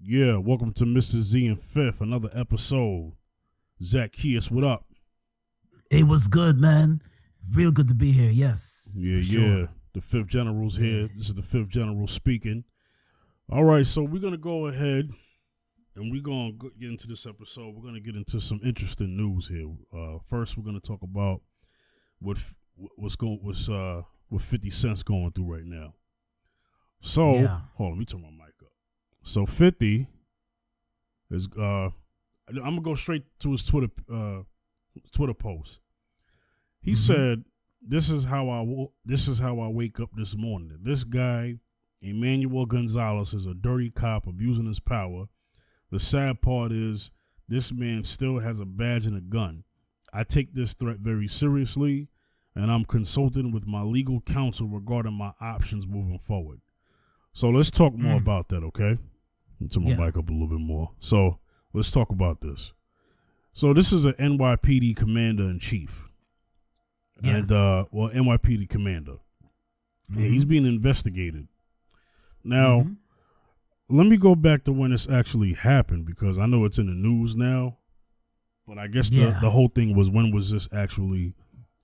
Yeah, welcome to Mr. Z and Fifth, another episode. Zaccheus, what up? It was good, man. Real good to be here. Yes. Yeah. Sure. The Fifth General's here. This is the Fifth General speaking. All right, so we're going to go ahead and we're going to get into this episode. We're going to get into some interesting news here. First, we're going to talk about what 50 Cent's going through right now. So, Hold on, let me turn my mic up. So 50 is I'm gonna go straight to his Twitter post. He said, "This is how I wake up this morning. This guy, Emmanuel Gonzalez, is a dirty cop abusing his power. The sad part is this man still has a badge and a gun. I take this threat very seriously, and I'm consulting with my legal counsel regarding my options moving forward." So let's talk more about that, okay? Turn my mic up a little bit more. So let's talk about this. So this is an NYPD commander-in-chief. Yes. And, NYPD commander. Yeah, he's being investigated. Now, let me go back to when this actually happened, because I know it's in the news now, but I guess the whole thing was, when was this actually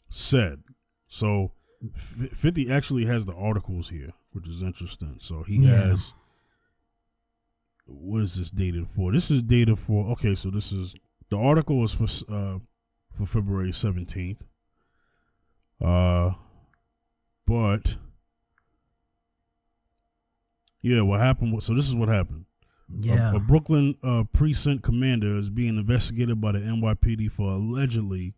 said? So 50 actually has the articles here, which is interesting. So he has... What is this dated for? This is dated for, okay, so this is, the article is for February 17th. But, yeah, what happened, so this is what happened. Yeah. A Brooklyn precinct commander is being investigated by the NYPD for allegedly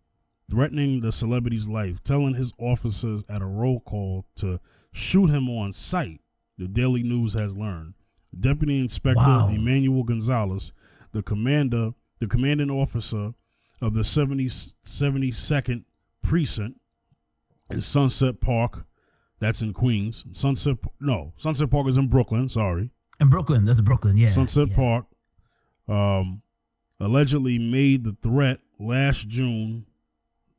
threatening the celebrity's life, telling his officers at a roll call to shoot him on sight, the Daily News has learned. Deputy Inspector Emmanuel Gonzalez, the commanding officer of the 72nd Precinct in Sunset Park, that's in Queens. Sunset Park is in Brooklyn, sorry. In Brooklyn, that's Brooklyn, yeah. Sunset Park allegedly made the threat last June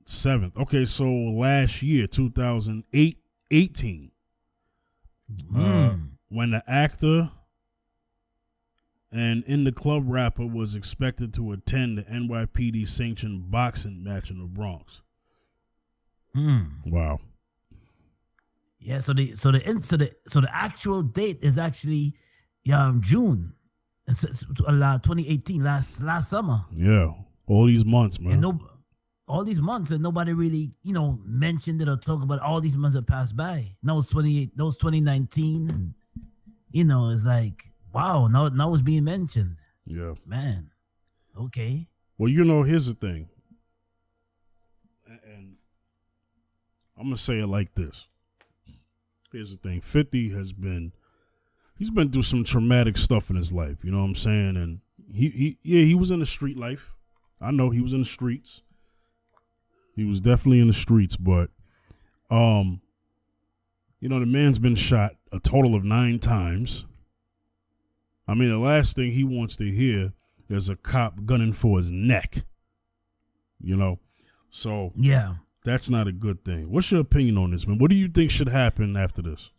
7th. Okay, so last year, 2018, when the actor and In the Club rapper was expected to attend the NYPD sanctioned boxing match in the Bronx. Wow. Yeah, so the actual date is actually June. It's 2018, last summer. Yeah. All these months, man. And all these months, and nobody really, mentioned it or talked about it. All these months that passed by. Now it's 2019, and it's like, wow, now it's being mentioned. Yeah. Man. Okay. Well, here's the thing. And I'm going to say it like this. Here's the thing. 50 he's been through some traumatic stuff in his life. You know what I'm saying? And he was in the street life. I know he was in the streets. He was definitely in the streets, but, the man's been shot a total of 9 times. I mean, the last thing he wants to hear is a cop gunning for his neck. So yeah, that's not a good thing. What's your opinion on this, man? What do you think should happen after this?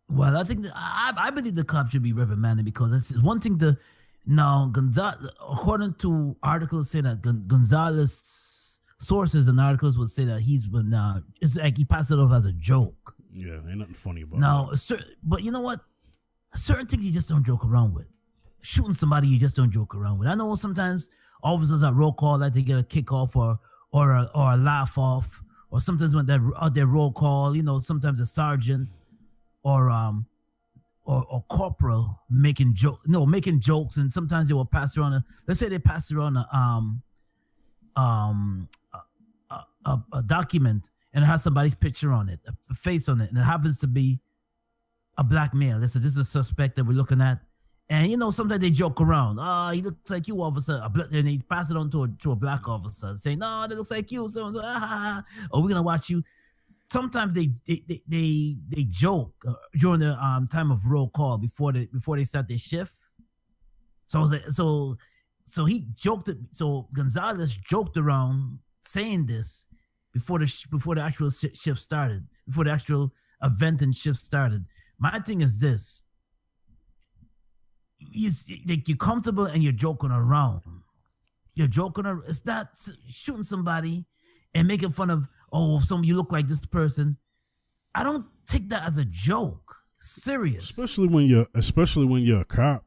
Well, I think I believe the cop should be reprimanded, because it's one thing to now according to articles say that Gonzalez sources and articles would say that he's been it's like he passed it off as a joke. Yeah, ain't nothing funny about that. But you know what? Certain things you just don't joke around with. Shooting somebody you just don't joke around with. I know sometimes officers at roll call like to get a kick off or a laugh off, or sometimes when they're at their roll call, sometimes a sergeant or corporal making jokes, and sometimes they will pass around let's say they pass around a document, and it has somebody's picture on it, a face on it, and it happens to be a black male. This is a suspect that we're looking at. And, sometimes they joke around. He looks like you, officer. And they pass it on to a black officer, saying, no, that looks like you. So, or we're going to watch you. Sometimes they joke during the time of roll call before they start their shift. So he joked. So Gonzalez joked around saying this before the actual shift started, before the actual event and shift started. My thing is this: like you're comfortable and you're joking around. You're joking around. It's not shooting somebody and making fun of, oh, you look like this person. I don't take that as a joke. Serious. Especially when you're a cop.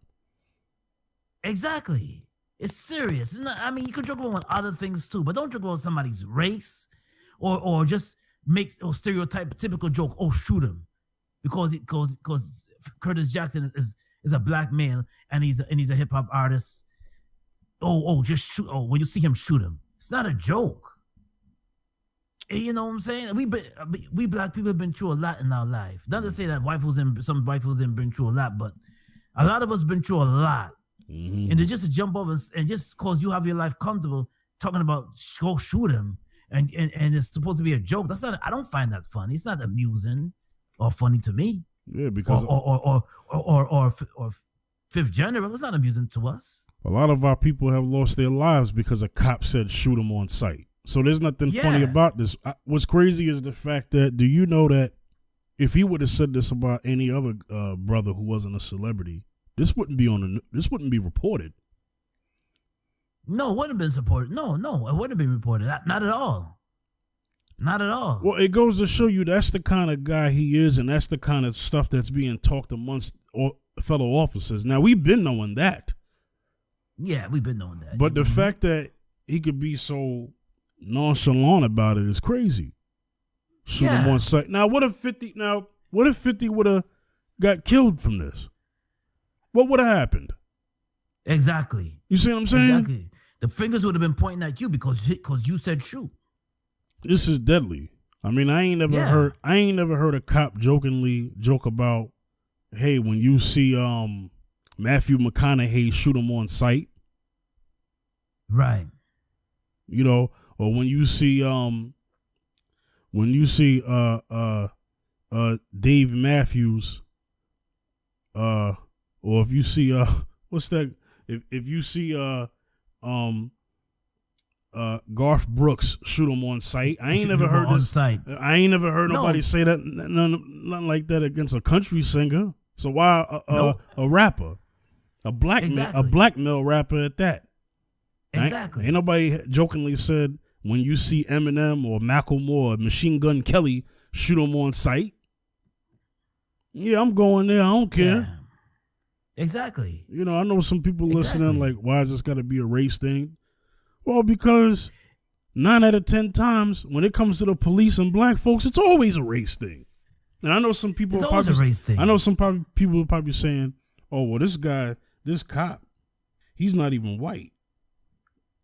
Exactly. It's serious. It's not, I mean, you can joke about other things too, but don't joke about somebody's race or just make or stereotype typical joke. Oh, shoot him because Curtis Jackson is a black man and he's a hip hop artist. Oh, just shoot. Oh, when you see him, shoot him. It's not a joke. You know what I'm saying? We black people have been through a lot in our life. Not to say that some white folks didn't been through a lot, but a lot of us been through a lot. Mm-hmm. And it's just to jump over and just cause you have your life comfortable talking about go shoot him and it's supposed to be a joke. That's not. I don't find that funny. It's not amusing or funny to me. Yeah, because or fifth general. It's not amusing to us. A lot of our people have lost their lives because a cop said shoot them on sight. So there's nothing funny about this. What's crazy is the fact that, do you know that if he would have said this about any other brother who wasn't a celebrity, this wouldn't be reported. No, it wouldn't have been supported. No, it wouldn't have been reported. Not at all. Not at all. Well, it goes to show you that's the kind of guy he is, and that's the kind of stuff that's being talked amongst fellow officers. Now, we've been knowing that. Yeah, we've been knowing that. But the fact that he could be so nonchalant about it is crazy. Shoot him on sight. Now, what if 50 would have got killed from this? What would have happened? Exactly. You see what I'm saying? Exactly. The fingers would have been pointing at you because you said shoot. This is deadly. I mean, I ain't never heard a cop jokingly joke about, hey, when you see Matthew McConaughey, shoot him on sight. Right. You know, or when you see Dave Matthews, or if you see what's that? If you see Garth Brooks, shoot him on sight. I ain't never heard this. I ain't never heard nobody say that. Nothing like that against a country singer. So why a rapper, a black male rapper at that? Exactly. Ain't nobody jokingly said when you see Eminem or Macklemore or Machine Gun Kelly, shoot him on sight. Yeah, I'm going there. I don't care. Yeah. Exactly. You know, I know some people listening like, why is this got to be a race thing? Well, because 9 out of 10 times when it comes to the police and black folks, it's always a race thing. And I know some people it's always a race thing. I know some people are probably saying, oh, well, this cop, he's not even white.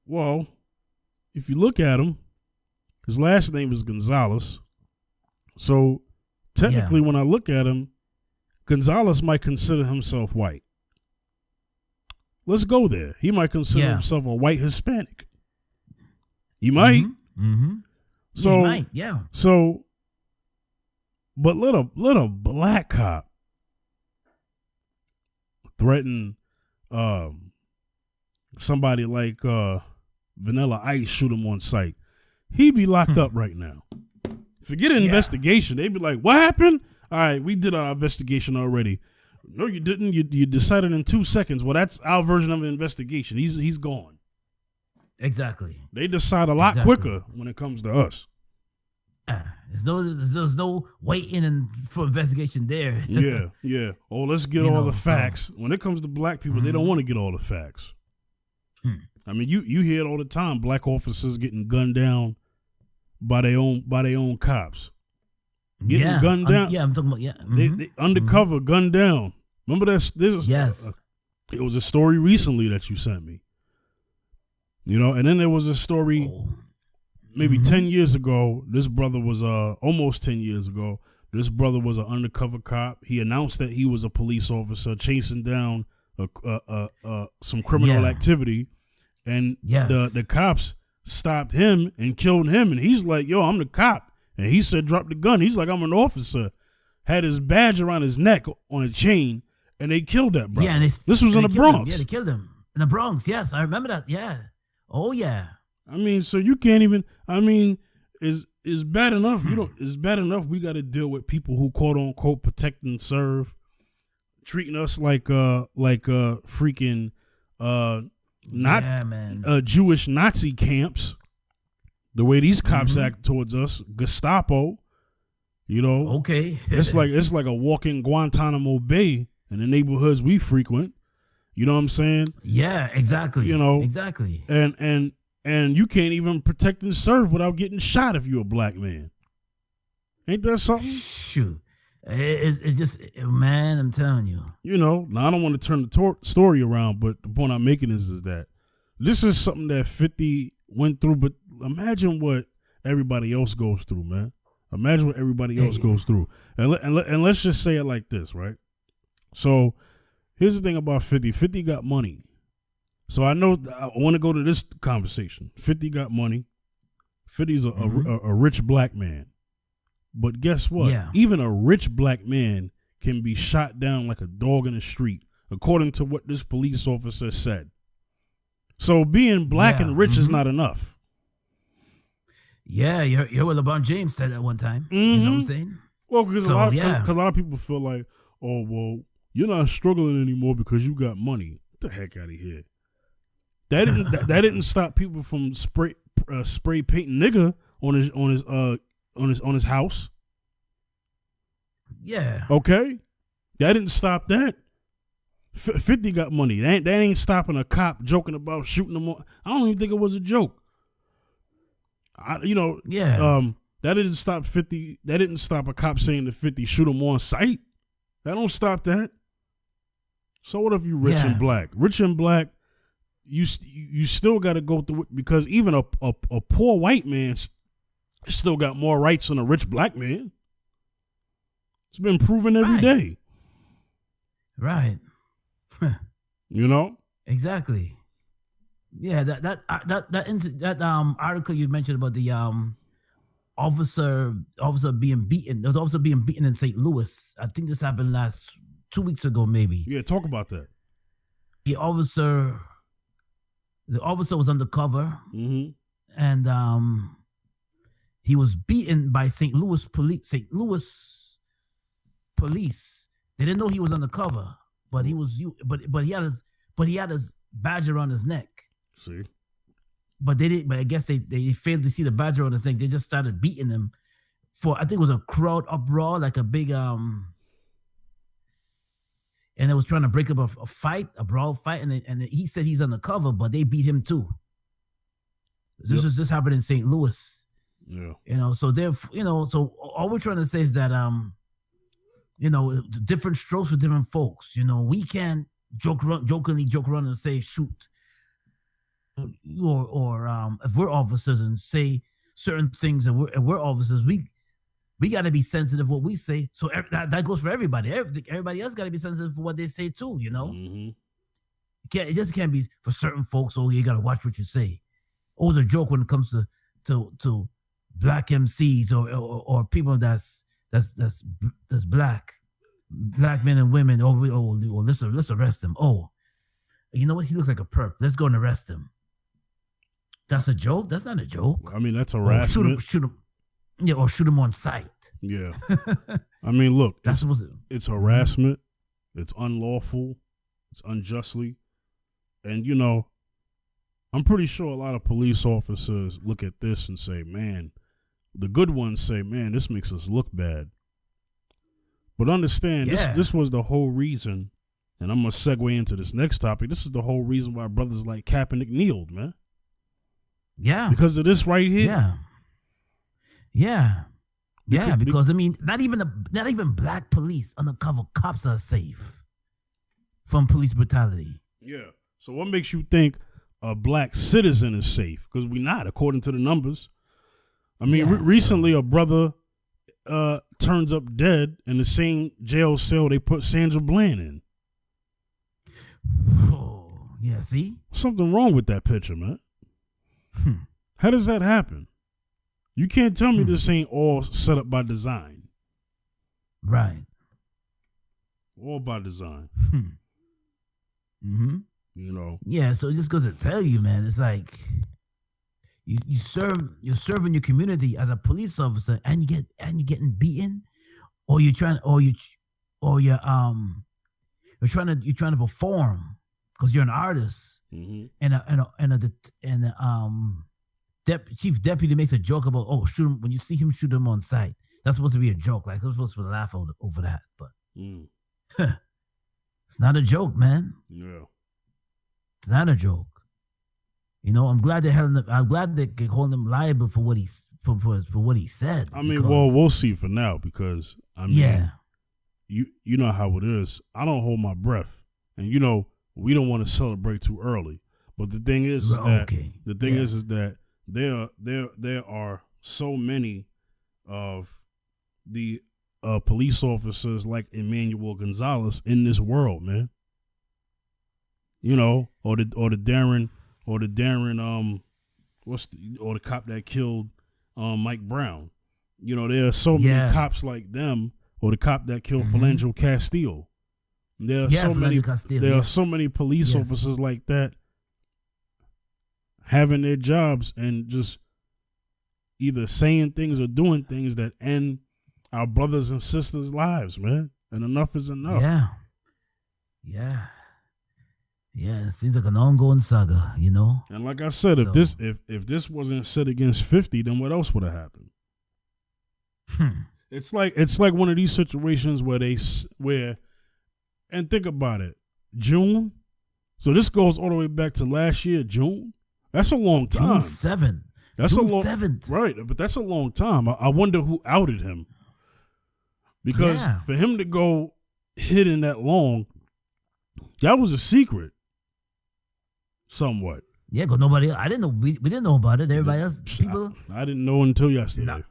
Well, if you look at him, his last name is Gonzalez. So technically, when I look at him, Gonzalez might consider himself white. Let's go there. He might consider himself a white Hispanic. He might. Mm-hmm. So, he might, yeah. So, but let a black cop threaten somebody like Vanilla Ice, shoot him on sight. He'd be locked up right now. Forget an investigation. They'd be like, what happened? All right, we did our investigation already. No, you didn't. You decided in 2 seconds. Well, that's our version of an investigation. He's gone. Exactly. They decide a lot quicker when it comes to us. There's no waiting for investigation there. Yeah. Oh, let's get all the facts. When it comes to black people, they don't want to get all the facts. I mean, you hear it all the time. Black officers getting gunned down by their own cops. Getting gunned down. I'm talking about They undercover gunned down. Remember that? Yes. It was a story recently that you sent me. You know, and then there was a story maybe 10 years ago. This brother was almost 10 years ago. This brother was an undercover cop. He announced that he was a police officer chasing down some criminal activity, and the cops stopped him and killed him. And he's like, "Yo, I'm the cop." And he said, drop the gun. He's like, I'm an officer. Had his badge around his neck on a chain, and they killed that brother. Yeah, this was in the Bronx. Yeah, they killed him. In the Bronx, yes. I remember that. Yeah. Oh, yeah. I mean, so you can't even, it's bad enough. It's bad enough we got to deal with people who, quote unquote, protect and serve, treating us like freaking Jewish Nazi camps. The way these cops act towards us, Gestapo, you know. Okay. it's like a walking Guantanamo Bay in the neighborhoods we frequent. You know what I'm saying? Yeah, exactly. You know, exactly. And you can't even protect and serve without getting shot if you're a black man. Ain't that something? Shoot. It's just, man, I'm telling you. You know, now I don't want to turn the story around, but the point I'm making is that this is something that 50 went through, but imagine what everybody else goes through, man. Imagine what everybody else goes through. And let's just say it like this, right? So here's the thing about 50. 50 got money. So I know I want to go to this conversation. 50 got money. 50's a rich black man. But guess what? Yeah. Even a rich black man can be shot down like a dog in the street, according to what this police officer said. So being black and rich is not enough. Yeah, you're what LeBron James said at one time. You know what I'm saying? Well, because a lot of people feel like, oh, well, you're not struggling anymore because you got money. Get the heck out of here. That didn't stop people from spray painting nigga on his house. Yeah. Okay. That didn't stop that. 50 got money. That ain't stopping a cop joking about shooting him. I don't even think it was a joke. That didn't stop 50. That didn't stop a cop saying to 50, shoot him on sight. That don't stop that. So what if you rich and black? Rich and black, you still got to go through it, because even a poor white man still got more rights than a rich black man. It's been proven every day. Right. You know? Exactly. Yeah, that article you mentioned about the officer being beaten. There was also being beaten in St. Louis. I think this happened 2 weeks ago, maybe. Yeah, talk about that. The officer was undercover, and he was beaten by St. Louis police. St. Louis police. They didn't know he was undercover, but he had his badge around his neck. See, but they didn't. But I guess they failed to see the badge around his neck. They just started beating him for, I think it was a crowd uproar, like a big and it was trying to break up a brawl fight, and he said he's undercover, but they beat him too. This happened in St. Louis. Yeah. So so all we're trying to say is that different strokes for different folks. We can't jokingly joke around and say shoot, or if we're officers and say certain things and we're officers, we got to be sensitive what we say. So that goes for everybody. Everybody else got to be sensitive for what they say too. It just can't be for certain folks. Oh, you got to watch what you say. Oh, the joke when it comes to black MCs or people that's black men and women. Let's arrest him. Oh, you know what? He looks like a perp. Let's go and arrest him. That's a joke. That's not a joke. I mean, that's harassment. Shoot him. Yeah, or shoot him on sight. Yeah. I mean, look, it's harassment. It's unlawful. It's unjustly. And, I'm pretty sure a lot of police officers look at this and say, man, the good ones say, man, this makes us look bad. But understand, this was the whole reason, and I'm going to segue into this next topic. This is the whole reason why brothers like Kaepernick kneeled, man. Yeah. Because of this right here. Yeah. Yeah. Yeah, because I mean, not even black police undercover cops are safe from police brutality. Yeah. So what makes you think a black citizen is safe? Because we're not, according to the numbers. I mean, recently a brother turns up dead in the same jail cell they put Sandra Bland in. Oh, yeah, see? Something wrong with that picture, man. How does that happen? You can't tell me this ain't all set up by design. Right. All by design. Yeah, so it just goes to tell you, man, it's like you're serving your community as a police officer and you're getting beaten, or you're you're trying to perform because you're an artist, Mm-hmm. Chief deputy makes a joke about, oh, shoot him when you see him, shoot him on sight. That's supposed to be a joke, like I'm supposed to laugh over that, but it's not a joke, man. Yeah, it's not a joke. I'm glad they could hold him liable for what for what he said. I mean, well, we'll see for now because you know how it is. I don't hold my breath, and we don't want to celebrate too early. But the thing is that there are so many of the police officers like Emmanuel Gonzalez in this world, man. Or the Darren or the cop that killed Mike Brown. There are so many cops like them, or the cop that killed Philando Castile. There are so many police officers like that having their jobs and just either saying things or doing things that end our brothers and sisters' lives, man. And enough is enough. Yeah. It seems like an ongoing saga, And like I said, if this wasn't set against 50, then what else would have happened? It's like one of these situations where and think about it, June. So this goes all the way back to last year, June. That's a long time. June 7th. That's June a long 7th. Right, but that's a long time. I wonder who outed him. Because for him to go hidden that long, that was a secret. Somewhat. Yeah, because I didn't know. We didn't know about it. Everybody else, people. I didn't know until yesterday. No.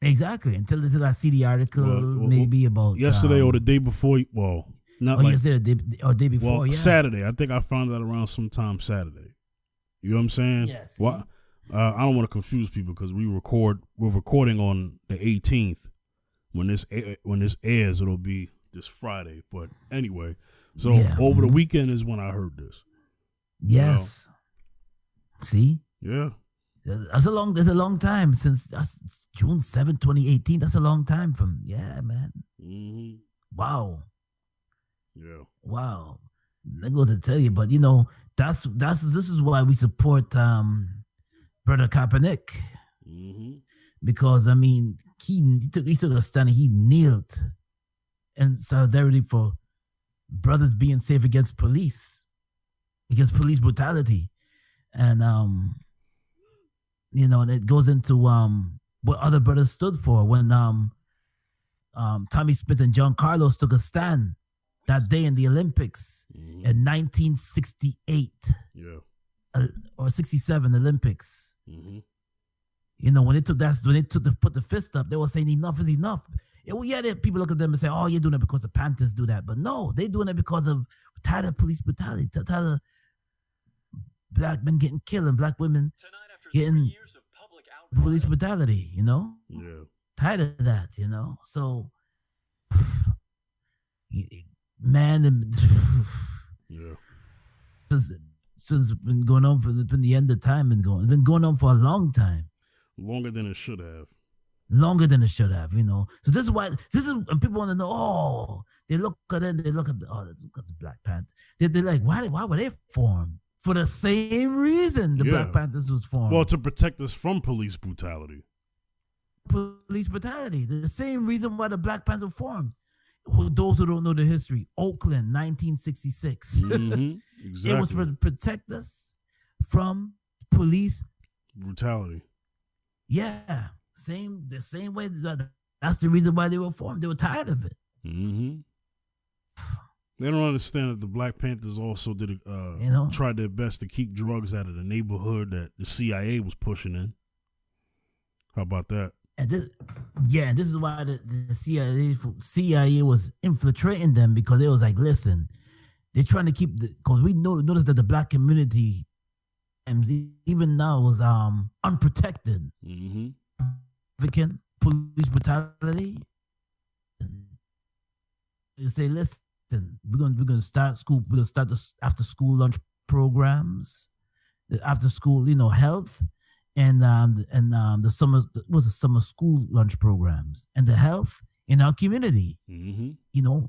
Exactly. Until I see the article, maybe about yesterday or the day before. Well, not yesterday or day before. Well, Saturday. I think I found out around sometime Saturday. You know what I'm saying? Yes. Well, I don't want to confuse people because we're recording on the 18th. When this airs, it'll be this Friday. But anyway, so over the weekend is when I heard this. Yes. See? Yeah. There's a long time since that's June 7, 2018. That's a long time from man. Mm-hmm. Wow. Yeah. Wow. I go to tell you, but this is why we support Brother Kaepernick. Mm-hmm. Because he took a stand and he kneeled in solidarity for brothers being safe against police brutality. And and it goes into what other brothers stood for when Tommy Smith and John Carlos took a stand that day in the Olympics in 1968 or 67 Olympics. When they put the fist up, they were saying enough is enough. People look at them and say, oh, you're doing it because the Panthers do that. But no, they're doing it because of tired of police brutality, tired of black men getting killed and black women getting police brutality, Yeah. Tired of that, So, man, since it's been going on been the end of time, it's been going on for a long time. Longer than it should have. So this is and people want to know, they look at the Black Panthers. They're like, why were they formed? For the same reason the Black Panthers was formed. Well, to protect us from police brutality. The same reason why the Black Panthers were formed. Those who don't know the history, Oakland, 1966. Exactly. It was to protect us from police brutality. Yeah, the same way. That's the reason why they were formed. They were tired of it. Mm-hmm. They don't understand that the Black Panthers also did tried their best to keep drugs out of the neighborhood that the CIA was pushing in. How about that? And this is why the CIA was infiltrating them, because they was like, listen, they're trying to keep because we noticed that the black community, and even now, was unprotected. Mm-hmm. Police brutality. They say, listen, we're gonna start school. We're gonna start the after school lunch programs, the after school, health, and the summer school lunch programs, and the health in our community. Mm-hmm.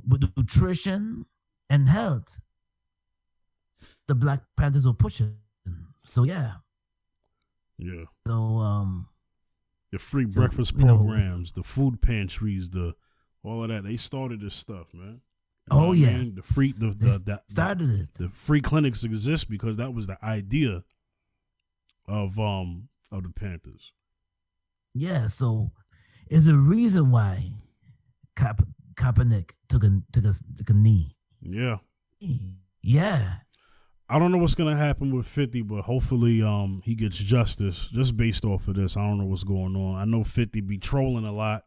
With the nutrition and held, the Black Panthers were pushing. So yeah. Yeah. So the free breakfast programs, the food pantries, all of that. They started this stuff, man. Oh yeah. Man? Started it. The free clinics exist because that was the idea of the Panthers. Yeah, so there's a reason why Kaepernick took a knee. Yeah. Yeah. I don't know what's gonna happen with 50, but hopefully he gets justice just based off of this. I don't know what's going on. I know 50 be trolling a lot,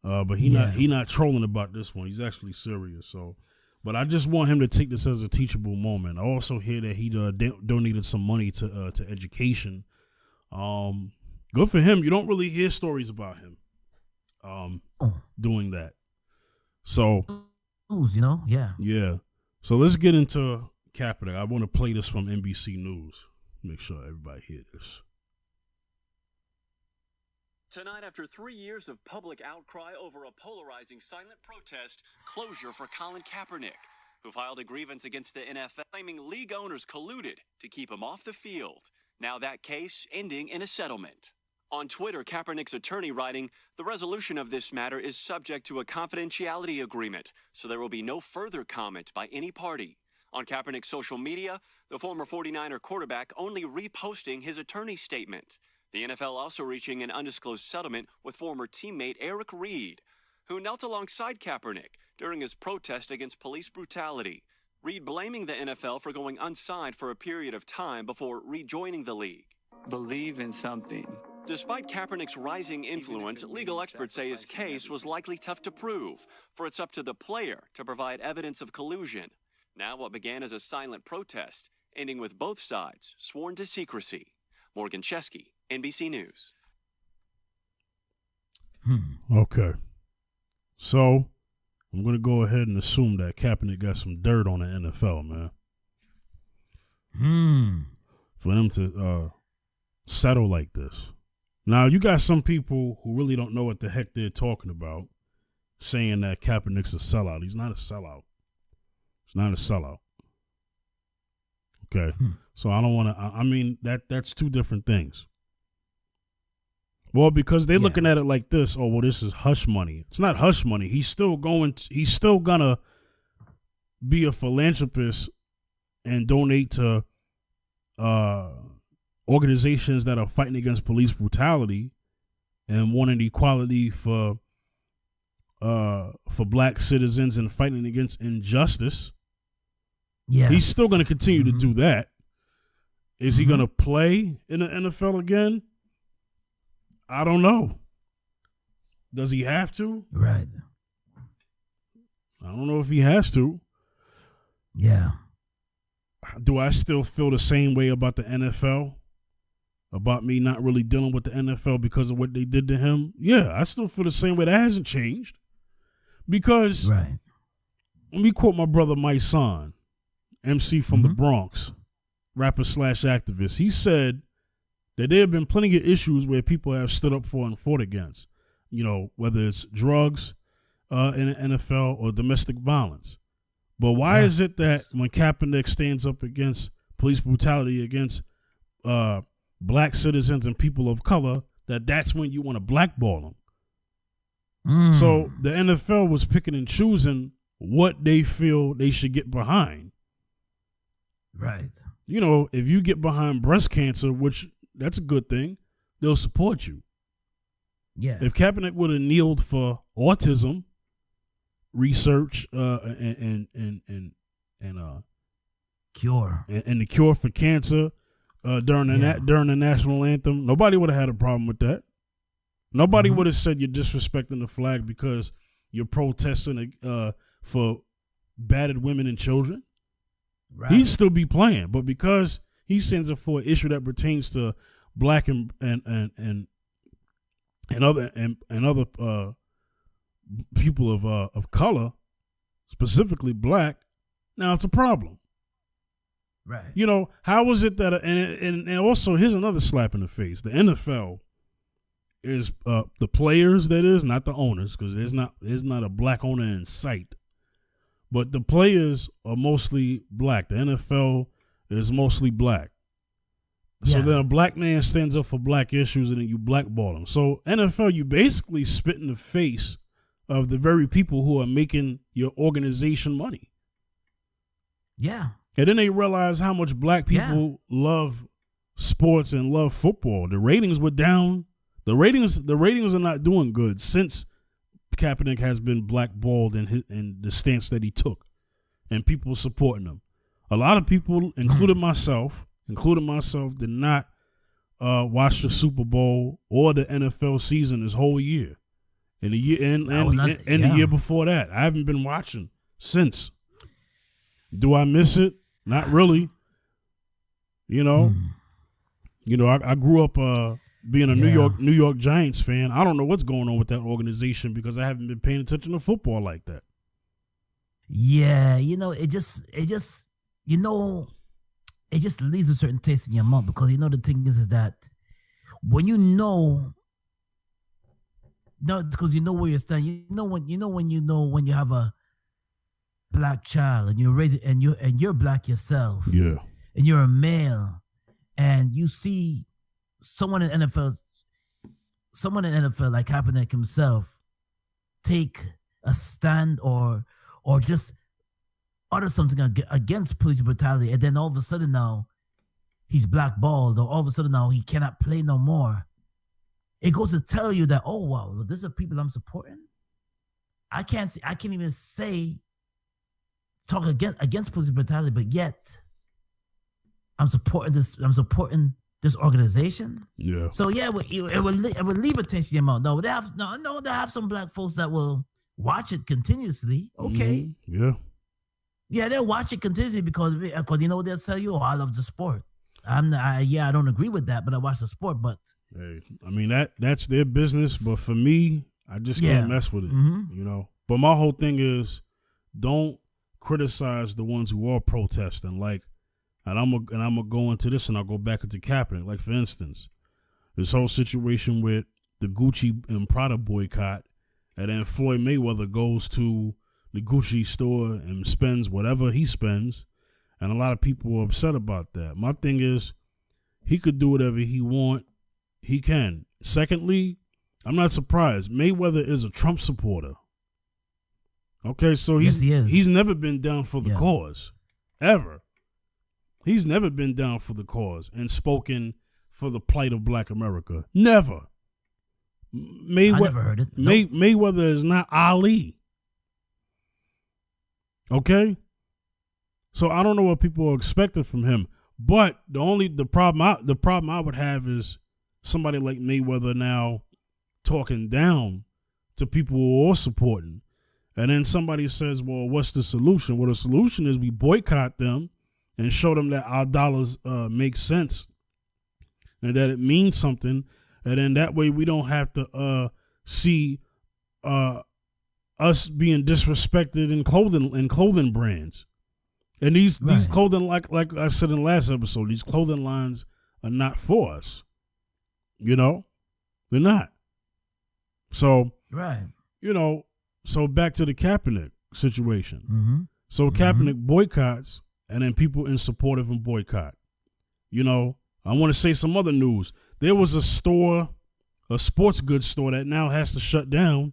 but he not trolling about this one. He's actually serious. So, but I just want him to take this as a teachable moment. I also hear that he donated some money to education. Good for him. You don't really hear stories about him doing that. So, yeah. Yeah. So let's get into Kaepernick. I want to play this from NBC News. Make sure everybody hear this. Tonight, after 3 years of public outcry over a polarizing silent protest, closure for Colin Kaepernick, who filed a grievance against the NFL, claiming league owners colluded to keep him off the field. Now that case ending in a settlement. On Twitter, Kaepernick's attorney writing, "The resolution of this matter is subject to a confidentiality agreement, so there will be no further comment by any party." On Kaepernick's social media, the former 49er quarterback only reposting his attorney's statement. The NFL also reaching an undisclosed settlement with former teammate Eric Reed, who knelt alongside Kaepernick during his protest against police brutality. Reed blaming the NFL for going unsigned for a period of time before rejoining the league. Believe in something. Despite Kaepernick's rising influence, legal experts say his case was likely tough to prove, for it's up to the player to provide evidence of collusion. Now what began as a silent protest, ending with both sides sworn to secrecy. Morgan Chesky, NBC News. Okay. So, I'm going to go ahead and assume that Kaepernick got some dirt on the NFL, man. For them to settle like this. Now, you got some people who really don't know what the heck they're talking about, saying that Kaepernick's a sellout. He's not a sellout. He's not a sellout. Okay. So I don't want to, I mean, that's two different things. Well, because they're looking at it like this. Oh, well, this is hush money. It's not hush money. He's still gonna be a philanthropist and donate to organizations that are fighting against police brutality and wanting equality for black citizens and fighting against injustice. Yes. He's still going to continue to do that. Is he going to play in the NFL again? I don't know. Does he have to? Right. I don't know if he has to. Yeah. Do I still feel the same way about the NFL? About me not really dealing with the NFL because of what they did to him? Yeah, I still feel the same way. That hasn't changed. Because, let me quote my brother Mike Son, MC from the Bronx, rapper / activist. He said that there have been plenty of issues where people have stood up for and fought against, you know, whether it's drugs in the NFL or domestic violence. But why is it that when Kaepernick stands up against police brutality against black citizens and people of color, that's when you want to blackball them? So the NFL was picking and choosing what they feel they should get behind. Right. You know, if you get behind breast cancer, which that's a good thing, they'll support you. Yeah. If Kaepernick would have kneeled for autism research and cure and the cure for cancer during the national anthem, nobody would have had a problem with that. Nobody would have said you're disrespecting the flag because you're protesting for battered women and children. Right. He'd still be playing, but because he stands up for an issue that pertains to black and other people of color, specifically black, now it's a problem. Right. You know, how was it that and also here's another slap in the face. The NFL is the players, that is, not the owners, because there's not a black owner in sight. but the players are mostly black. The NFL is mostly black. So then a black man stands up for black issues and then you blackball him. So NFL, you basically spit in the face of the very people who are making your organization money. Yeah. And then they realize how much black people love sports and love football. The ratings were down. The ratings are not doing good since Kaepernick has been blackballed in the stance that he took, and people supporting him. A lot of people, including myself, did not watch the Super Bowl or the NFL season this whole year, and the year before that. I haven't been watching since. Do I miss it? Not really. You know, I grew up being a New York Giants fan. I don't know what's going on with that organization because I haven't been paying attention to football like that. Yeah, it just leaves a certain taste in your mouth because the thing is that when because you know where you're standing, when you have a black child and you're raised and you're black yourself, and you're a male, and you see someone in NFL like Kaepernick himself take a stand or just utter something against police brutality, and then all of a sudden now he's blackballed, or all of a sudden now he cannot play no more. It goes to tell you that, oh wow, these are people I'm supporting. I can't even talk against police brutality, but yet I'm supporting this organization. Yeah. So yeah, it would leave a taste in your mouth. No, they have some black folks that will watch it continuously. Okay. Mm-hmm. Yeah. Yeah, they'll watch it continuously because they'll tell you, I love the sport. I don't agree with that, but I watch the sport. But hey, I mean that's their business. But for me, I just can't mess with it. But my whole thing is, don't criticize the ones who are protesting. And I'm gonna go into this, and I'll go back into Kaepernick. Like for instance, this whole situation with the Gucci and Prada boycott, and then Floyd Mayweather goes to the Gucci store and spends whatever he spends, and a lot of people are upset about that. My thing is, he could do whatever he want. He can. Secondly, I'm not surprised. Mayweather is a Trump supporter. Okay, so he's never been down for the cause, ever. He's never been down for the cause and spoken for the plight of Black America. Never. I never heard it. Nope. Mayweather is not Ali. Okay? So I don't know what people are expecting from him. But the problem I would have is somebody like Mayweather now talking down to people who are supporting. And then somebody says, well, what's the solution? Well, the solution is we boycott them and show them that our dollars make sense and that it means something. And then that way we don't have to see us being disrespected in clothing brands. And these clothing, like I said in the last episode, these clothing lines are not for us. They're not. So, so back to the Kaepernick situation. Mm-hmm. So Kaepernick boycotts, and then people in support of him boycott. I want to say some other news. There was a sports goods store that now has to shut down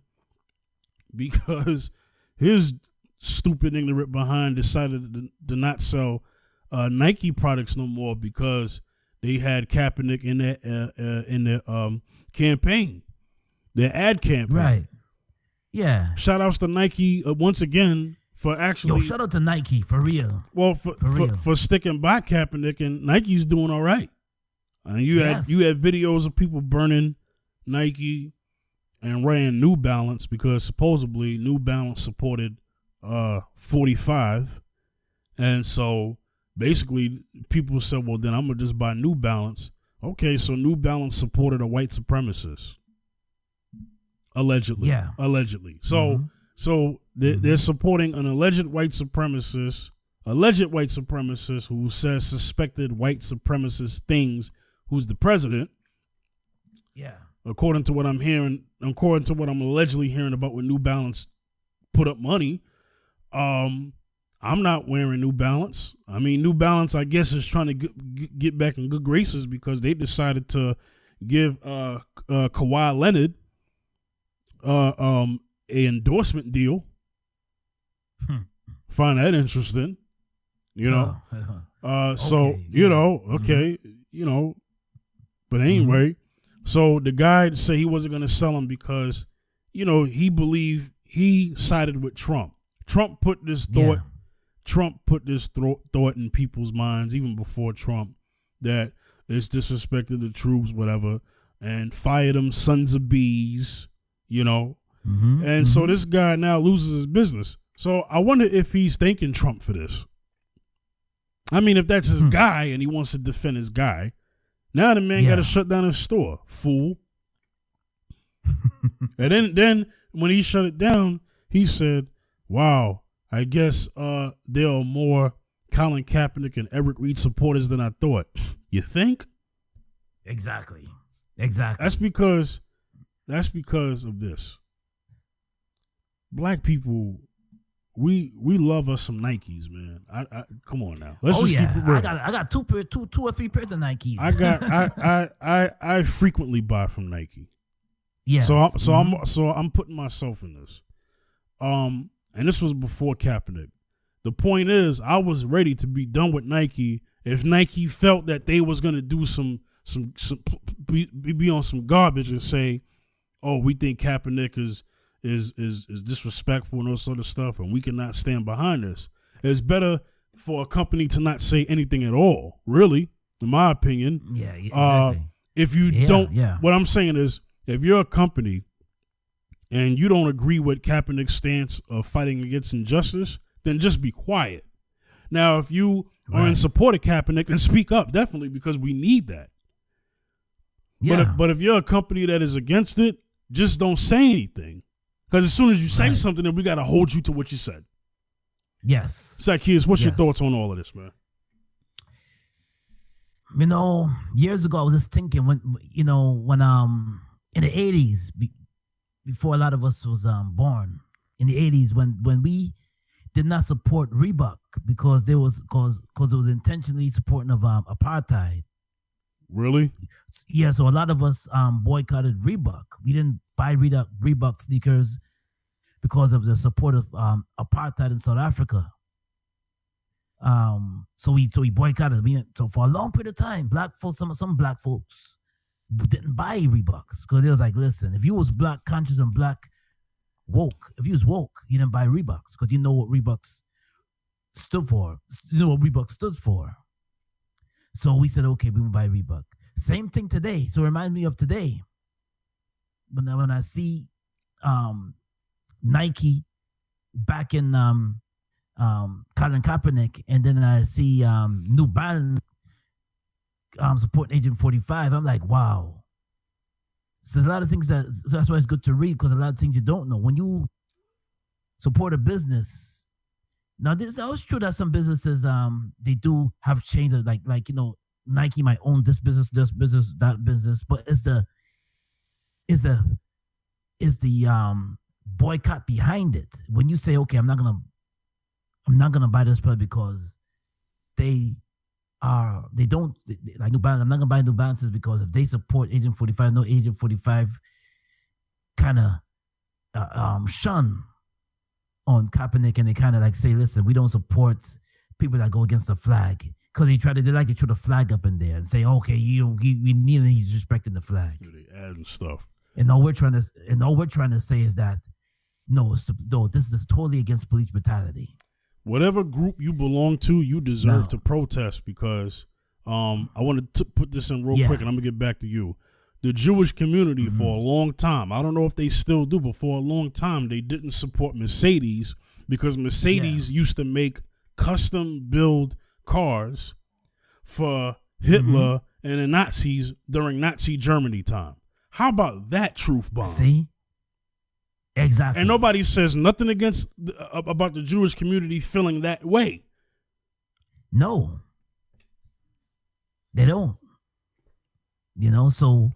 because his stupid, ignorant behind decided to not sell Nike products no more because they had Kaepernick in their campaign, their ad campaign. Right. Yeah. Shout outs to Nike once again for actually. Shout out to Nike for real. Well, for sticking by Kaepernick, and Nike's doing all right. You had videos of people burning Nike and wearing New Balance because supposedly New Balance supported 45, and so basically people said, well, then I'm gonna just buy New Balance. Okay, so New Balance supported a white supremacist. Allegedly. Yeah. Allegedly. So they're supporting an alleged white supremacist who says suspected white supremacist things, who's the president. Yeah. According to what I'm allegedly hearing about when New Balance put up money. I'm not wearing New Balance. I mean, New Balance, I guess, is trying to get back in good graces because they decided to give Kawhi Leonard a endorsement deal. Find that interesting, you know. So okay, you know, okay, you know. But anyway, so the guy said he wasn't going to sell him because, you know, he believed he sided with Trump. Trump put this thought. Trump put this thought in people's minds even before Trump that it's disrespected the troops, whatever, and fired them sons of bees, you know. So this guy now loses his business. So I wonder if he's thanking Trump for this. I mean, if that's his guy and he wants to defend his guy, now the man got to shut down his store, fool. And then when he shut it down, he said, wow, I guess there are more Colin Kaepernick and Eric Reed supporters than I thought. You think? Exactly. That's because of this. Black people, we love us some Nikes, man. I come on now. Let's just keep it real. I got two or three pairs of Nikes. I frequently buy from Nike. Yes. So I'm putting myself in this. And this was before Kaepernick. The point is, I was ready to be done with Nike if Nike felt that they was gonna do be on some garbage and say, oh, we think Kaepernick is disrespectful and all sort of stuff, and we cannot stand behind this. It's better for a company to not say anything at all, really, in my opinion. Yeah, exactly. If you don't, what I'm saying is, if you're a company and you don't agree with Kaepernick's stance of fighting against injustice, then just be quiet. Now, if you are in support of Kaepernick, then speak up, definitely, because we need that. Yeah. But if you're a company that is against it, just don't say anything. Because as soon as you say something, then we got to hold you to what you said. Yes. Zaccheus, what's your thoughts on all of this, man? You know, years ago, I was just thinking when in the 80s, before a lot of us was born, in the 80s, when we did not support Reebok because it was intentionally supporting of apartheid. Really? Yeah, so a lot of us boycotted Reebok. We didn't buy Reebok sneakers because of the support of apartheid in South Africa. So we boycotted. So for a long period of time, black folks, some black folks didn't buy Reeboks because it was like, listen, if you was black conscious and black woke, if you was woke, you didn't buy Reeboks because you know what Reeboks stood for. You know what Reebok stood for. So we said, okay, we will buy Reebok. Same thing today. So it reminds me of today. But now when I see Nike back in Colin Kaepernick, and then I see New Balance supporting Agent 45, I'm like, wow. So there's a lot of things so that's why it's good to read, because a lot of things you don't know. When you support a business, now it's true that some businesses they do have changes, like Nike might own this business, that business, but it's the boycott behind it. When you say, okay, I'm not gonna buy this product because they don't like New Balance. I'm not gonna buy New Balances because if they support Agent 45, no, Agent 45 kind of shun on Kaepernick, and they kind of like say, listen, we don't support people that go against the flag. Because they like to throw the flag up in there and say, okay, we need he's respecting the flag. They add stuff. And all we're trying to say is that no, this is totally against police brutality. Whatever group you belong to, you deserve to protest, because I want to put this in real quick, and I'm gonna get back to you. The Jewish community for a long time, I don't know if they still do, but for a long time they didn't support Mercedes because Mercedes used to make custom build cars for Hitler and the Nazis during Nazi Germany time. How about that truth bomb? See? Exactly. And nobody says nothing about the Jewish community feeling that way. No. They don't. So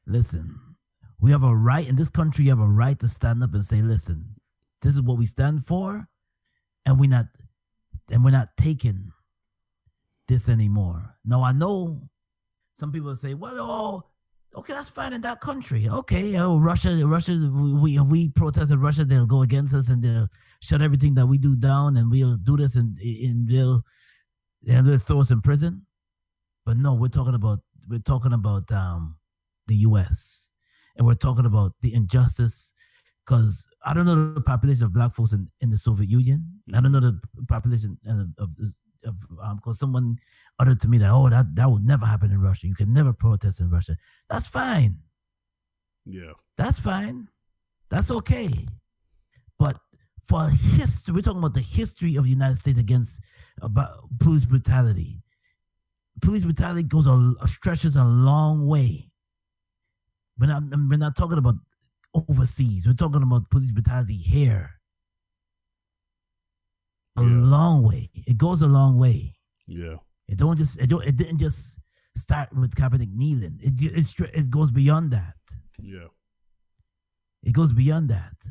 listen, we have a right in this country, you have a right to stand up and say, listen, this is what we stand for. and we're not taking this anymore. Now I know some people say, well, okay, that's fine in that country. Okay, Russia, we protested Russia, they'll go against us and they'll shut everything that we do down, and we'll do this and they'll throw us in prison. But no, we're talking about the U.S. and we're talking about the injustice. Because I don't know the population of black folks in the Soviet Union. I don't know the population of because someone uttered to me that that would never happen in Russia. You can never protest in Russia. That's fine. Yeah, that's fine. That's okay. But for history, we're talking about the history of the United States against police brutality. Police brutality stretches a long way. We're not talking about overseas. We're talking about police brutality here. A long way. It goes a long way. Yeah. It didn't just start with Kaepernick kneeling. It goes beyond that. Yeah. It goes beyond that.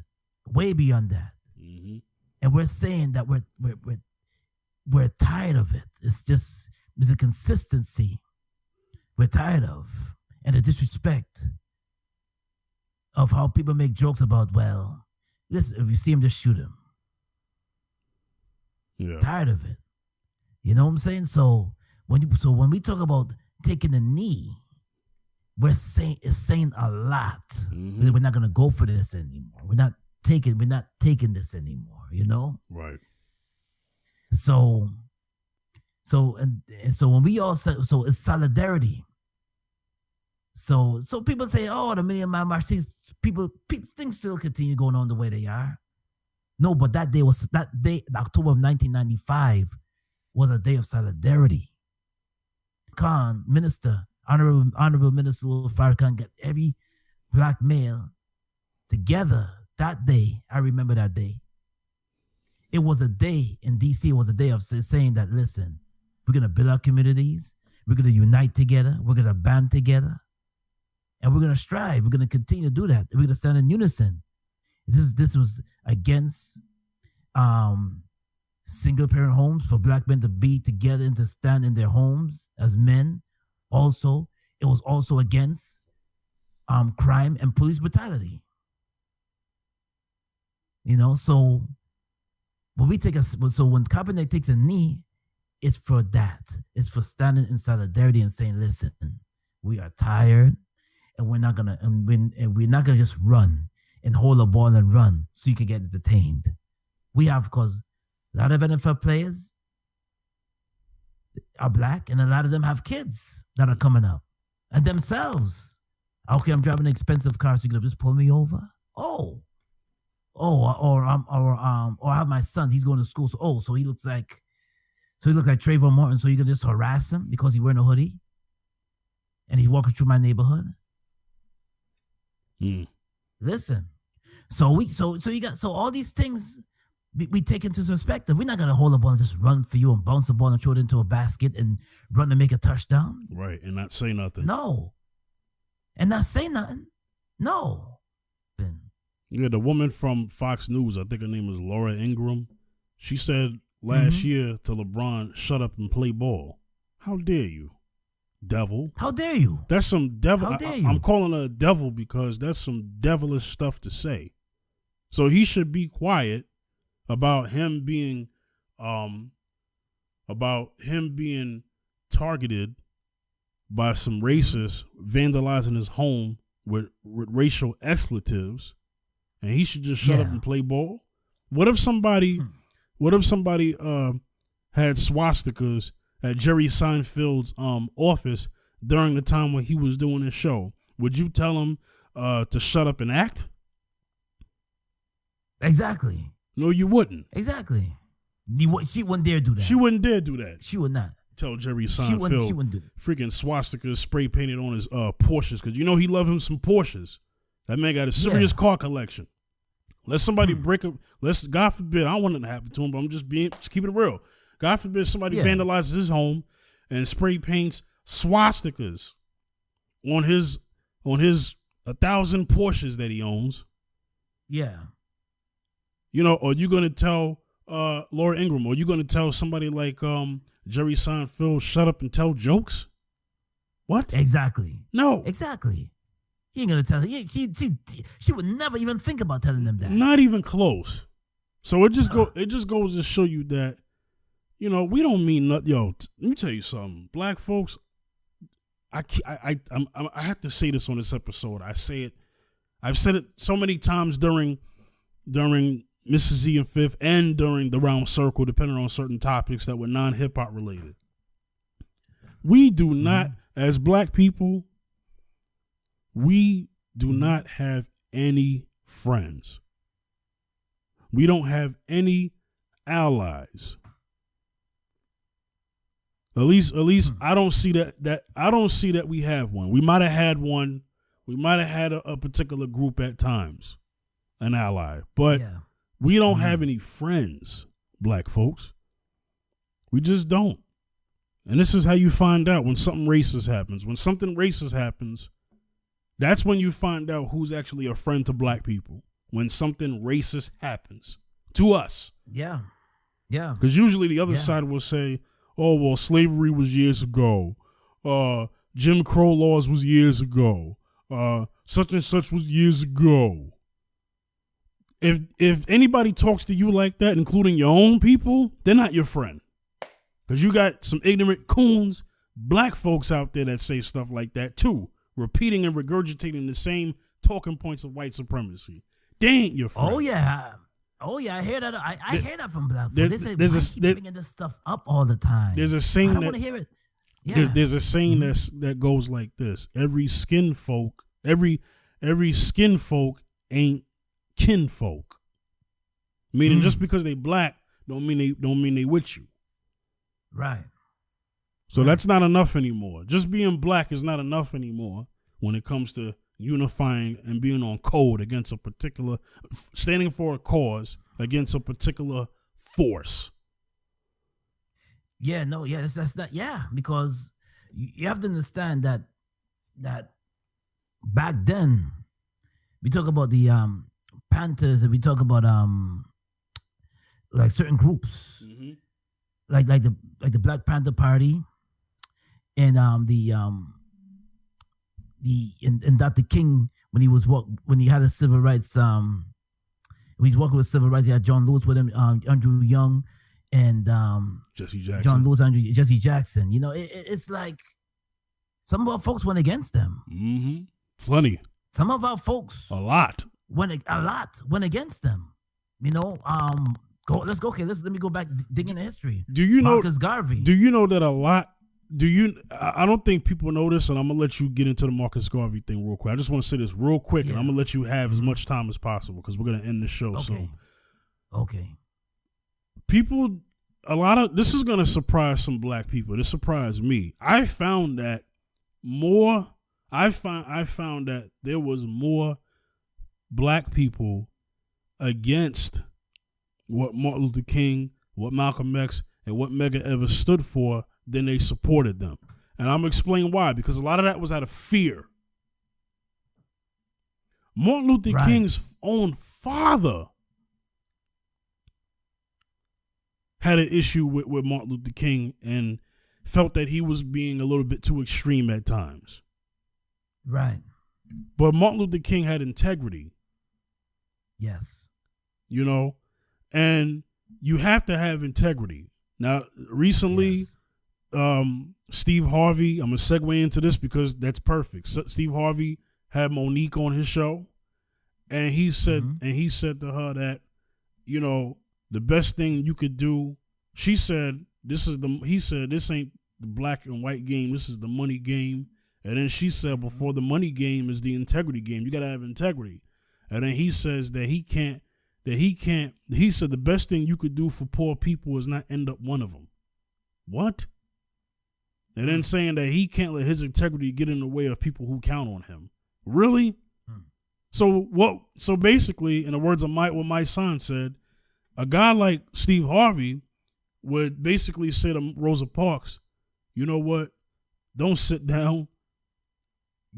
Way beyond that. Mm-hmm. And we're saying that we're tired of it. It's a consistency we're tired of, and the disrespect of how people make jokes about, well, listen, if you see him, just shoot him. Yeah. Tired of it. You know what I'm saying? So when we talk about taking a knee, it's saying a lot. Mm-hmm. We're not gonna go for this anymore. We're not taking this anymore, you know? Right. So when we all say, so it's solidarity. So people say, oh, the Million Mile March, people things still continue going on the way they are. No, but that day, October of 1995, was a day of solidarity. Honorable Minister Farrakhan got every black male together that day. I remember that day. It was a day in DC. It was a day of saying that, listen, we're going to build our communities. We're going to unite together. We're going to band together. And we're going to strive. We're going to continue to do that. We're going to stand in unison. This was against single-parent homes, for black men to be together and to stand in their homes as men. Also, it was also against crime and police brutality. You know, so when when Kaepernick takes a knee, it's for that. It's for standing in solidarity and saying, listen, we are tired, and we're not gonna just run and hold a ball and run so you can get detained. Because a lot of NFL players are black, and a lot of them have kids that are coming up, and themselves. Okay, I'm driving an expensive car, so you're gonna just pull me over? Or I have my son, he's going to school, so he looks like Trayvon Martin, so you can just harass him because he's wearing a hoodie and he's walking through my neighborhood. Listen, so all these things we take into perspective. We're not gonna hold a ball and just run for you and bounce the ball and throw it into a basket and run to make a touchdown. Right, and not say nothing. No, and not say nothing. No. Yeah, the woman from Fox News, I think her name was Laura Ingraham. She said last year to LeBron, "Shut up and play ball." How dare you, devil? How dare you? That's some devil. How dare you? I'm calling her a devil because that's some devilish stuff to say. So he should be quiet about him being targeted by some racists vandalizing his home with racial expletives, and he should just shut up and play ball. What if somebody had swastikas at Jerry Seinfeld's office during the time when he was doing his show? Would you tell him to shut up and act? Exactly. No, you wouldn't. Exactly. She wouldn't dare do that. She wouldn't dare do that. She would not. Tell Jerry Seinfeld she wouldn't do that. Freaking swastikas spray painted on his Porsches, because you know he love him some Porsches. That man got a serious car collection. Let somebody break up. God forbid, I don't want nothing to happen to him, but I'm just keeping it real. God forbid somebody vandalizes his home and spray paints swastikas on his 1,000 Porsches that he owns. Yeah. You know, are you gonna tell Laura Ingraham? Or are you going to tell somebody like Jerry Seinfeld, shut up and tell jokes? What? Exactly. No. Exactly. He ain't gonna tell her. She would never even think about telling them that. Not even close. So it just goes to show you that, we don't mean nothing. Yo, let me tell you something. Black folks, I have to say this on this episode. I've said it so many times during Mrs. Z and Fifth and during the Round Circle, depending on certain topics that were non-hip hop related. We do not, as black people, we do not have any friends. We don't have any allies. At least I don't see that I don't see that we have one. We might have had one. We might have had a particular group at times, an ally, but we don't have any friends, black folks. We just don't. And this is how you find out when something racist happens. When something racist happens, that's when you find out who's actually a friend to black people. When something racist happens to us. Yeah. Yeah. Because usually the other side will say, oh, well, slavery was years ago. Jim Crow laws was years ago. Such and such was years ago. If anybody talks to you like that, including your own people, they're not your friend. Because you got some ignorant coons, black folks out there that say stuff like that too, repeating and regurgitating the same talking points of white supremacy. They ain't your friend. Oh yeah, I hear that. I hear that from black folks. They say, why keep bringing this stuff up all the time? There's a saying I don't want to hear it. Yeah. There's a saying that goes like this: every skin folk ain't kinfolk. Meaning, just because they black don't mean they with you. Right. So that's not enough anymore. Just being black is not enough anymore when it comes to unifying and being on code against a particular, standing for a cause against a particular force. Yeah, no, yeah, that's not, yeah, because you have to understand that back then we talk about the Panthers and we talk about like certain groups, like the Black Panther Party, and Dr. King when he had a civil rights when he's working with civil rights, he had John Lewis with him, Andrew Young, and Jesse Jackson. John Lewis, Jesse Jackson. It's like some of our folks went against them. Plenty. Some of our folks a lot went against them. Let's go. Okay, let me go back digging the history. Do you know Marcus Garvey? Do you know that a lot? I don't think people know this, and I'm gonna let you get into the Marcus Garvey thing real quick. I just want to say this real quick, and I'm gonna let you have as much time as possible because we're gonna end the show. Okay. So, this is gonna surprise some black people. This surprised me. I found that there was more black people against what Martin Luther King, what Malcolm X, and what Medgar Evers stood for than they supported them. And I'm going to explain why, because a lot of that was out of fear. Martin Luther King's own father had an issue with Martin Luther King and felt that he was being a little bit too extreme at times. Right. But Martin Luther King had integrity. Yes. And you have to have integrity. Now, recently, Steve Harvey, I'm going to segue into this because that's perfect. Steve Harvey had Monique on his show, and he said to her that, the best thing you could do, he said, this ain't the black and white game, this is the money game. And then she said, before the money game is the integrity game. You got to have integrity. And then he says he said the best thing you could do for poor people is not end up one of them. What? And then saying that he can't let his integrity get in the way of people who count on him. Really? So basically, in the words of what my son said, a guy like Steve Harvey would basically say to Rosa Parks, you know what? Don't sit down.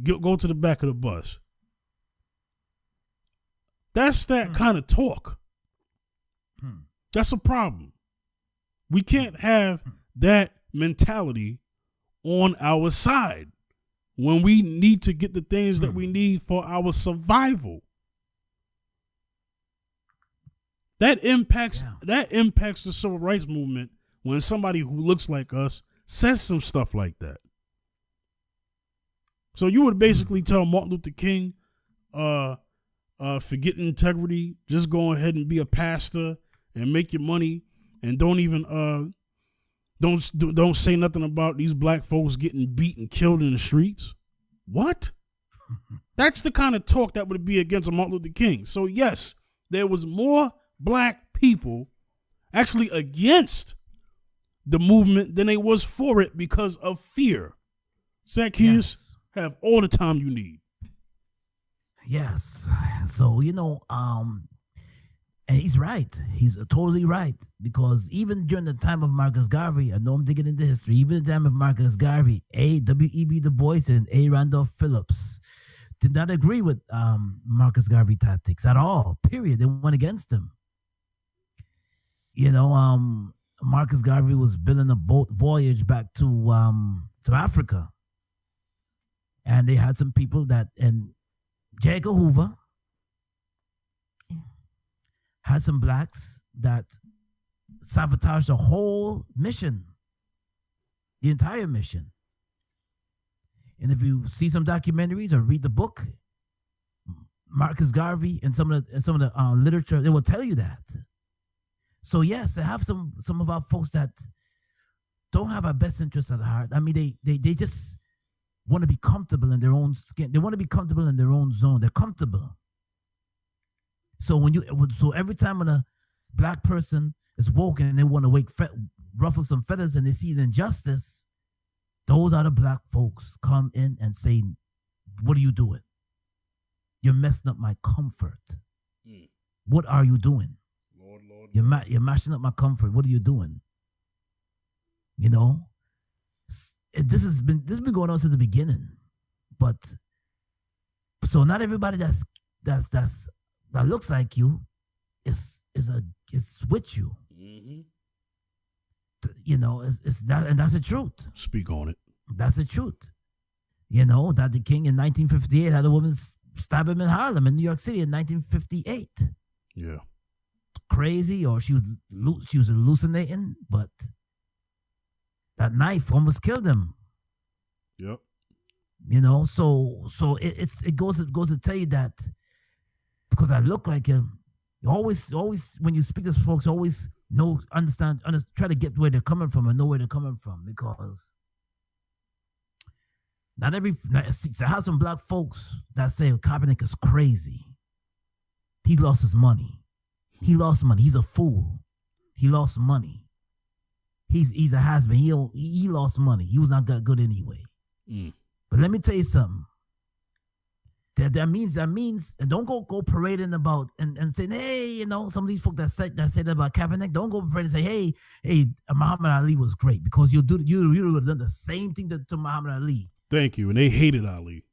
Go to the back of the bus. That's that kind of talk. That's a problem. We can't have that mentality on our side when we need to get the things that we need for our survival. That impacts the civil rights movement when somebody who looks like us says some stuff like that. So you would basically tell Martin Luther King, forget integrity, just go ahead and be a pastor and make your money, and don't even don't say nothing about these black folks getting beat and killed in the streets. What? That's the kind of talk that would be against Martin Luther King. So yes, there was more black people actually against the movement than they was for it because of fear. Zaccheus, have all the time you need. Yes. So, and he's right. He's totally right. Because even during the time of Marcus Garvey, I know I'm digging into history, even the time of Marcus Garvey, W.E.B. Du Bois and A. Randolph Phillips did not agree with Marcus Garvey tactics at all, period. They went against him. Marcus Garvey was building a boat voyage back to Africa. And they had some people and J. Edgar Hoover had some blacks that sabotaged the whole mission, the entire mission. And if you see some documentaries or read the book, Marcus Garvey and some of the literature, they will tell you that. So yes, they have some of our folks that don't have our best interests at heart. I mean, they just want to be comfortable in their own skin. They want to be comfortable in their own zone. They're comfortable. So every time when a black person is woken and they want to ruffle some feathers and they see the injustice, those are the black folks come in and say, "What are you doing? You're messing up my comfort. What are you doing? Lord. You're mashing up my comfort. What are you doing?" This has been going on since the beginning, but so not everybody that looks like you is with you. Mm-hmm. It's that, and that's the truth. Speak on it. That's the truth. Dr. King in 1958 had a woman stab him in Harlem, in New York City, in 1958. Yeah, crazy, or she was hallucinating, but that knife almost killed him. Yep. So it goes to tell you that because I look like him, you always when you speak to folks, always try to get where they're coming from and know where they're coming from, because I have some black folks that say Kaepernick is crazy. He lost his money. He lost money. He's a fool. He lost money. He's a has-been. He lost money. He was not that good anyway. But let me tell you something. That means, and don't go parading about and saying, hey, some of these folks that said that about Kaepernick, don't go parading and say, hey, Muhammad Ali was great, because you would have done the same thing to Muhammad Ali. Thank you. And they hated Ali.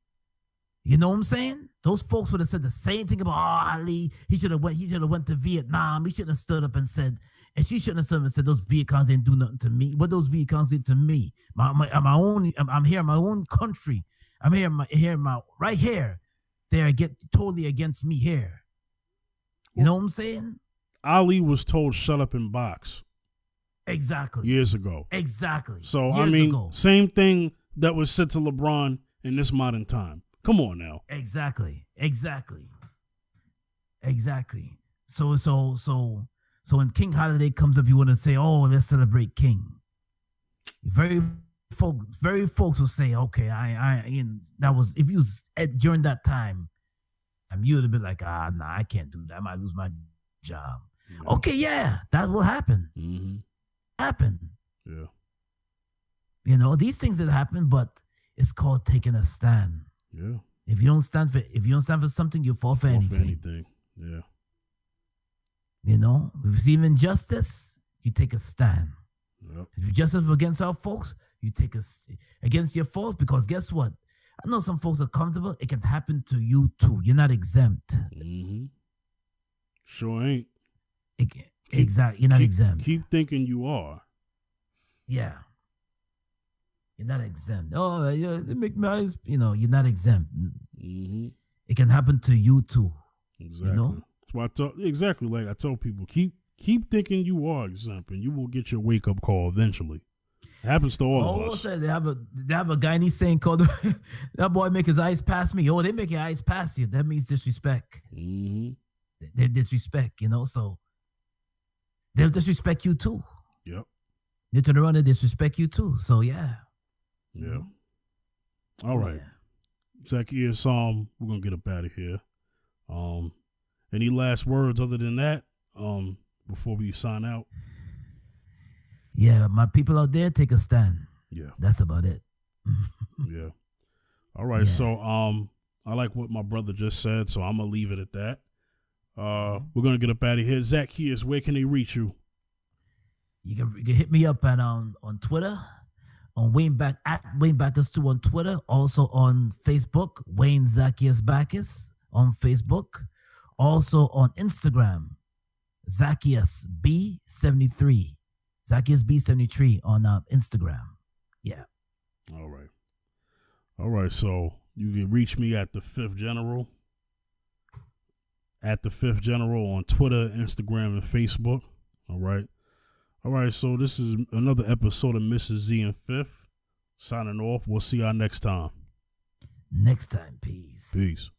You know what I'm saying? Those folks would have said the same thing about Ali. He should have went to Vietnam. He shouldn't have stood up and said, and she shouldn't have stood up and said those Viet Congs didn't do nothing to me. What those Viet Congs did to me, I'm here in my own country. I'm here right here. They're totally against me here. You know what I'm saying? Ali was told shut up and box. Exactly. Years ago. Exactly. So years ago. Same thing that was said to LeBron in this modern time. Come on now. Exactly. So when King Holiday comes up, you want to say, "Oh, let's celebrate King." Very folks will say, "Okay, that was if you was during that time, you would have been like, nah, I can't do that. I might lose my job." Yeah. Okay, yeah, that will happen. Mm-hmm. Happen. Yeah. These things that happen, but it's called taking a stand. Yeah. If you don't stand for something, you fall for anything. Yeah. If you see injustice, you take a stand. Yep. If you justice against our folks, you take against your folks, because guess what? I know some folks are comfortable. It can happen to you too. You're not exempt. Mm-hmm. Sure ain't. Exactly. You're not exempt. Keep thinking you are. Yeah. You're not exempt. Oh, yeah, they make my eyes, you're not exempt. Mm-hmm. It can happen to you too. Exactly. You know? That's why exactly like I tell people, keep thinking you are exempt, and you will get your wake up call eventually. It happens to all of us. They have a guy in saying called that boy make his eyes pass me. Oh, they make your eyes pass you. That means disrespect. Mm-hmm. They disrespect, so they'll disrespect you too. Yep. They turn around and disrespect you too. So yeah. Yeah. All right. Yeah. Zaccheus, we're gonna get up out of here. Any last words other than that? Before we sign out? Yeah, my people out there, take a stand. Yeah. That's about it. Yeah. All right. Yeah. So I like what my brother just said, so I'm gonna leave it at that. We're gonna get up out of here. Zaccheus, where can they reach you? You can hit me up at on Twitter, on at Wayne Backus 2 on Twitter, also on Facebook, Wayne Zaccheus Backus on Facebook, also on Instagram, Zaccheus B73. Zaccheus B73 on Instagram. Yeah. All right. So you can reach me at the Fifth General. At the Fifth General on Twitter, Instagram, and Facebook. All right. So this is another episode of Mrs. Z and Fifth. Signing off. We'll see y'all next time. Next time. Peace. Peace.